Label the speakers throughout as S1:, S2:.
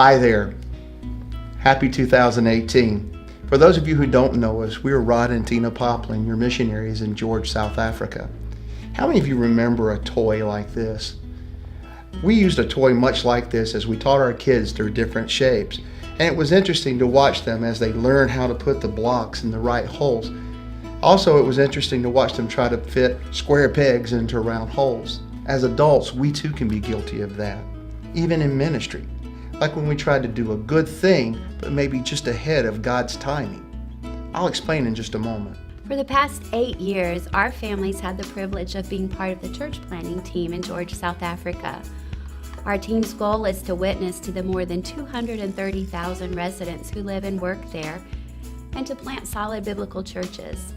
S1: Hi there. Happy 2018. For those of you who don't know us, we're Rod and Tina Poplin, your missionaries in George, South Africa. How many of you remember a toy like this? We used a toy much like this as we taught our kids their different shapes, and it was interesting to watch them as they learned how to put the blocks in the right holes. Also, it was interesting to watch them try to fit square pegs into round holes. As adults, we too can be guilty of that, even in ministry. Like when we try to do a good thing, but maybe just ahead of God's timing. I'll explain in just a moment.
S2: For the past 8 years, our families had the privilege of being part of the church planting team in George, South Africa. Our team's goal is to witness to the more than 230,000 residents who live and work there and to plant solid biblical churches.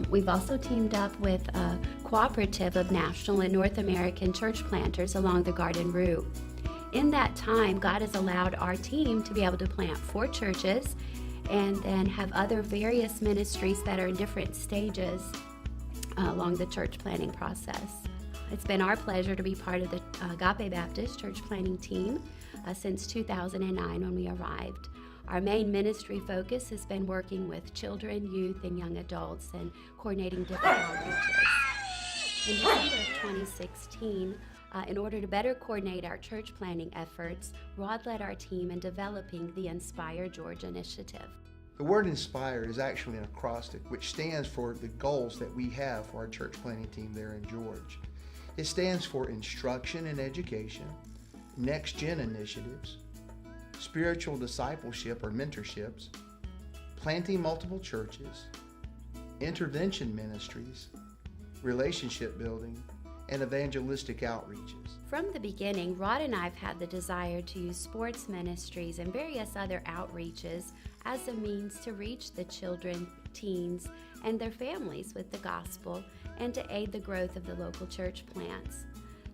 S2: We've also teamed up with a cooperative of national and North American church planters along the Garden Route. In that time, God has allowed our team to be able to plant 4 churches and then have other various ministries that are in different stages along the church planting process. It's been our pleasure to be part of the Agape Baptist church planting team since 2009 when we arrived. Our main ministry focus has been working with children, youth, and young adults and coordinating different outreaches. In December of 2016, in order to better coordinate our church planting efforts, Rod led our team in developing the Inspire George initiative.
S1: The word inspire is actually an acrostic which stands for the goals that we have for our church planting team there in George. It stands for instruction and education, next-gen initiatives, spiritual discipleship or mentorships, planting multiple churches, intervention ministries, relationship building, and evangelistic outreaches.
S2: From the beginning, Rod and I have had the desire to use sports ministries and various other outreaches as a means to reach the children, teens, and their families with the gospel and to aid the growth of the local church plants.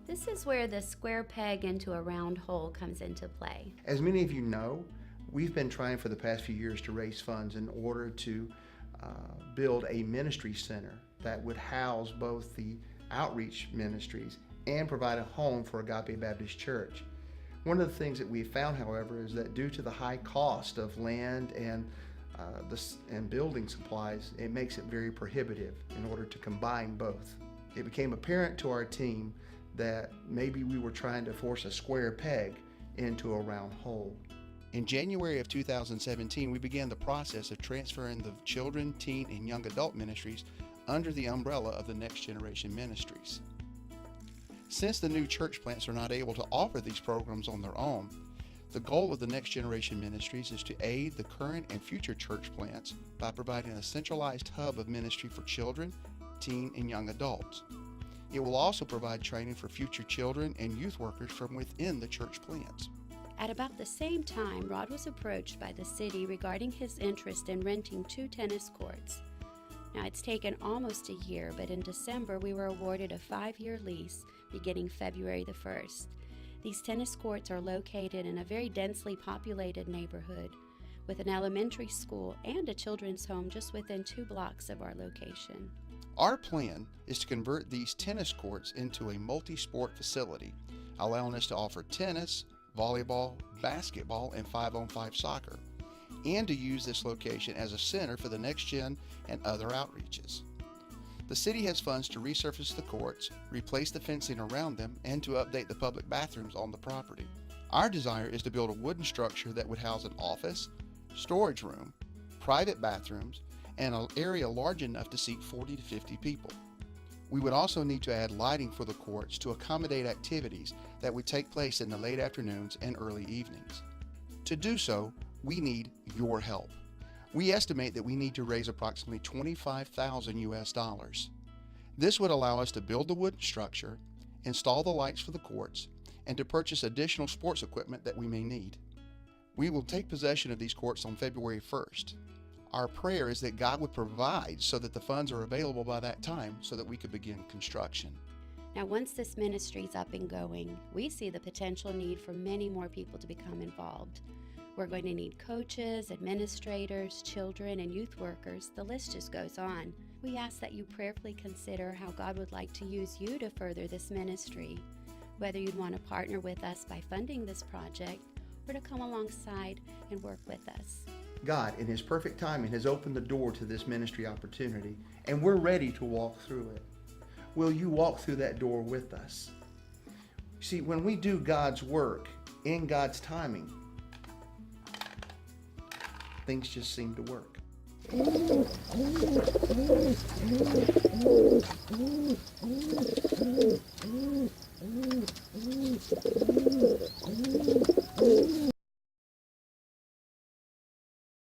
S2: This is where the square peg into a round hole comes into play.
S1: As many of you know, we've been trying for the past few years to raise funds in order to build a ministry center that would house both the outreach ministries and provide a home for Agape Baptist Church. One of the things that we found, however, is that due to the high cost of land and building supplies, it makes it very prohibitive in order to combine both. It became apparent to our team that maybe we were trying to force a square peg into a round hole. In January of 2017, we began the process of transferring the children, teen, and young adult ministries under the umbrella of the Next Generation Ministries. Since the new church plants are not able to offer these programs on their own, the goal of the Next Generation Ministries is to aid the current and future church plants by providing a centralized hub of ministry for children, teen, and young adults. It will also provide training for future children and youth workers from within the church plants.
S2: At about the same time, Rod was approached by the city regarding his interest in renting 2 tennis courts. Now, it's taken almost a year, but in December we were awarded a 5-year lease beginning February the 1st. These tennis courts are located in a very densely populated neighborhood with an elementary school and a children's home just within 2 blocks of our location.
S1: Our plan is to convert these tennis courts into a multi-sport facility, allowing us to offer tennis, volleyball, basketball, and 5-on-5 soccer, and to use this location as a center for the Next Gen and other outreaches. The city has funds to resurface the courts, replace the fencing around them, and to update the public bathrooms on the property. Our desire is to build a wooden structure that would house an office, storage room, private bathrooms, and an area large enough to seat 40 to 50 people. We would also need to add lighting for the courts to accommodate activities that would take place in the late afternoons and early evenings. To do so, we need your help. We estimate that we need to raise approximately $25,000. This would allow us to build the wooden structure, install the lights for the courts, and to purchase additional sports equipment that we may need. We will take possession of these courts on February 1st. Our prayer is that God would provide so that the funds are available by that time so that we could begin construction.
S2: Now, once this ministry is up and going, we see the potential need for many more people to become involved. We're going to need coaches, administrators, children, and youth workers. The list just goes on. We ask that you prayerfully consider how God would like to use you to further this ministry. Whether you'd want to partner with us by funding this project, or to come alongside and work with us.
S1: God, in His perfect timing, has opened the door to this ministry opportunity, and we're ready to walk through it. Will you walk through that door with us? See, when we do God's work in God's timing, things just seem to work.